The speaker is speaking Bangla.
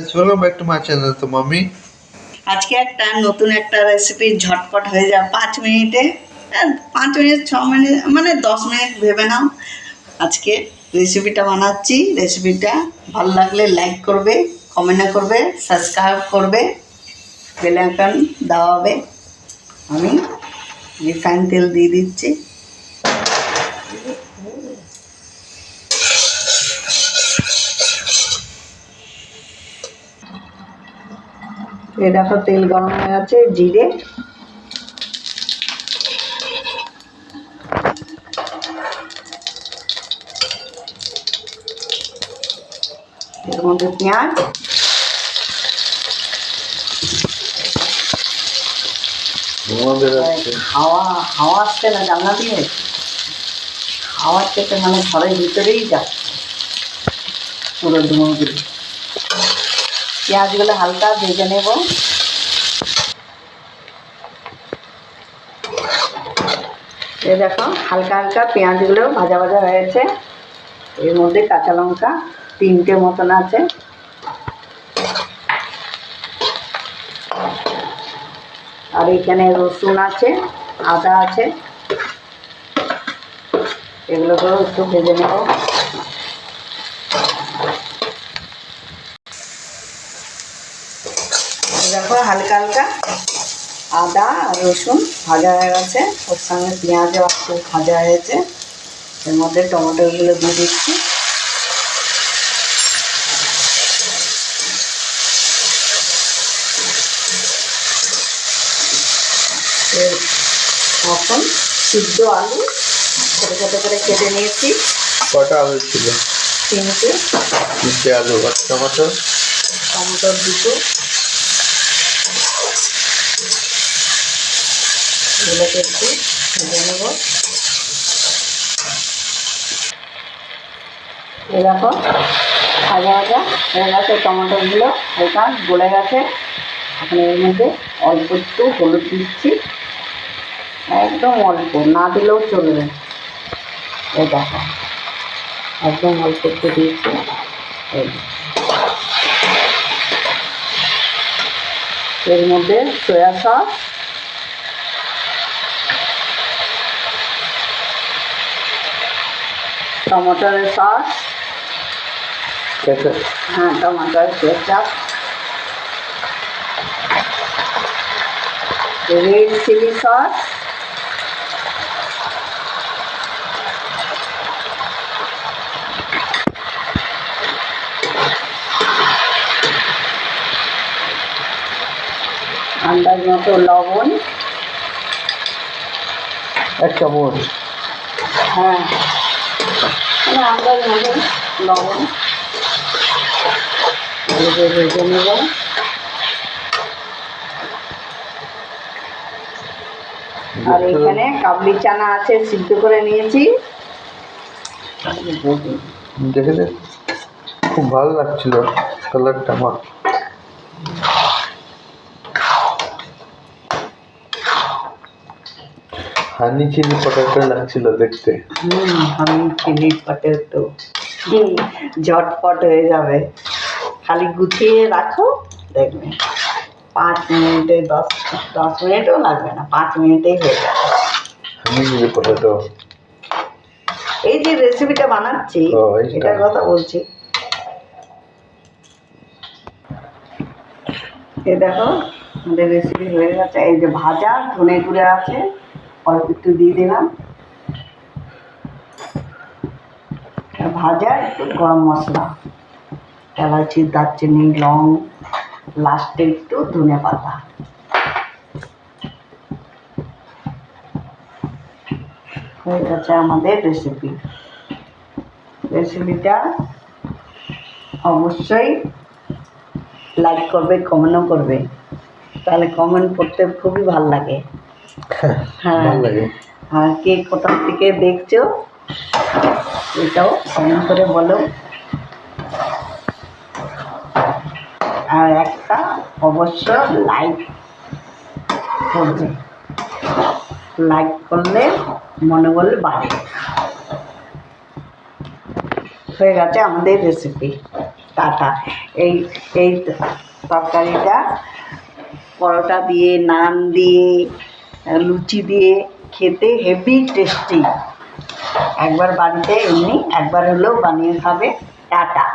Guys, welcome back to my channel. তো মামি আজকে নতুন একটা রেসিপি ঝটপট হয়ে যায় 5 মিনিটে। 5 মিনিট 6 মিনিট মানে 10 মিনিট ভেবে নাও। আজকে রেসিপিটা বানাচ্ছি। রেসিপিটা ভালো লাগলে লাইক করবে, কমেন্ট করবে, সাবস্ক্রাইব করবে, বেল আইকন দাবাবে। আমি রিফাইন তেল দিয়ে দিচ্ছি। এই দেখো তেল গরম হয়ে গেছে। জিরে, এর মধ্যে পেঁয়াজ, হাওয়া আসছে না জানলা দিয়ে, হাওয়ার থেকে মানে ঘরের ভিতরেই যাচ্ছে পুরো ধুমোগুলো। পেঁয়াজগুলো হালকা ভেজে নেব। এই দেখো হালকা হালকা পেঁয়াজগুলো ভাজা ভাজা হয়েছে। এর মধ্যে কাঁচা লঙ্কা 3টে মতন আছে, আর এখানে রসুন আছে, আদা আছে। এগুলোকেও একটু ভেজে নেব। দেখো হালকা হালকা আদা আর রসুন ভাজা হয়ে গেছে, ওর সঙ্গে পেঁয়াজও একটু ভাজা হয়েছে। এর মধ্যে টমেটোগুলো দিয়ে দিচ্ছি। এখন সিদ্ধ আলু ছোটো ছোটো করে কেটে নিয়েছি। কটা আলু ছিল? 3টে আলু আর টমেটো। টমেটো 2টো। এগুলোকে একটু ভেজে নেব। এই দেখো ভাজা ভাজা হয়ে গেছে, টমেটোগুলো হালকা গলে গেছে। এখন এর মধ্যে অল্প একটু হলুদ দিচ্ছি, একদম অল্প, না দিলেও চলবে। এই দেখো একদম অল্প একটু দিয়েছি। এর মধ্যে সয়া সস, টমেটোর সস, হ্যাঁ টমেটোর কেচাপ, রেড চিলি সস, আন্দাজ মতো লবণ 1 চামচ, হ্যাঁ মানে আন্দাজ মতো লবণ ভেজে নেব। আর এখানে কাবলি চানা আছে, সিদ্ধ করে নিয়েছি। দেখে খুব ভালো লাগছিল কালারটা আমার। হানি চিলি পটেটো লাগছিল দেখতে। হানি চিলি পটেটো ঝটপট হয়ে যাবে, খালি গুছিয়ে রাখো দেখবে 5 মিনিটে 10 মিনিটও লাগবে না, 5 মিনিটেই হয়ে যাবে হানি চিলি পটেটো। এই যে রেসিপিটা বানাচ্ছি এটার কথা বলছি। এই দেখো আমাদের রেসিপি হয়ে গেছে। এই যে ভাজা ধনে গুঁড়ো আছে, অল্প একটু দিয়ে দিলাম। ভাজা একটু গরম মশলা, এলাচি, দারচিনি, লং, লাস্টে একটু ধনে পাতা। হয়ে গেছে আমাদের রেসিপি। রেসিপিটা অবশ্যই লাইক করবে, কমেন্টও করবে, তাহলে কমেন্ট করতে খুবই ভালো লাগে। হ্যাঁ আর কে কোথা থেকে দেখছো এটাও কমেন্ট করে বলো। আর একটা অবশ্য লাইক করবে, লাইক করলে মনোবল বাড়ে। হয়ে গেছে আমাদের রেসিপি। টাটা। এই এই তরকারিটা পরোটা দিয়ে, নান দিয়ে, লুচি দিয়ে খেতে হেভি টেস্টি। একবার বাড়িতে এমনি একবার হলেও বানিয়ে খাবে। টাটা।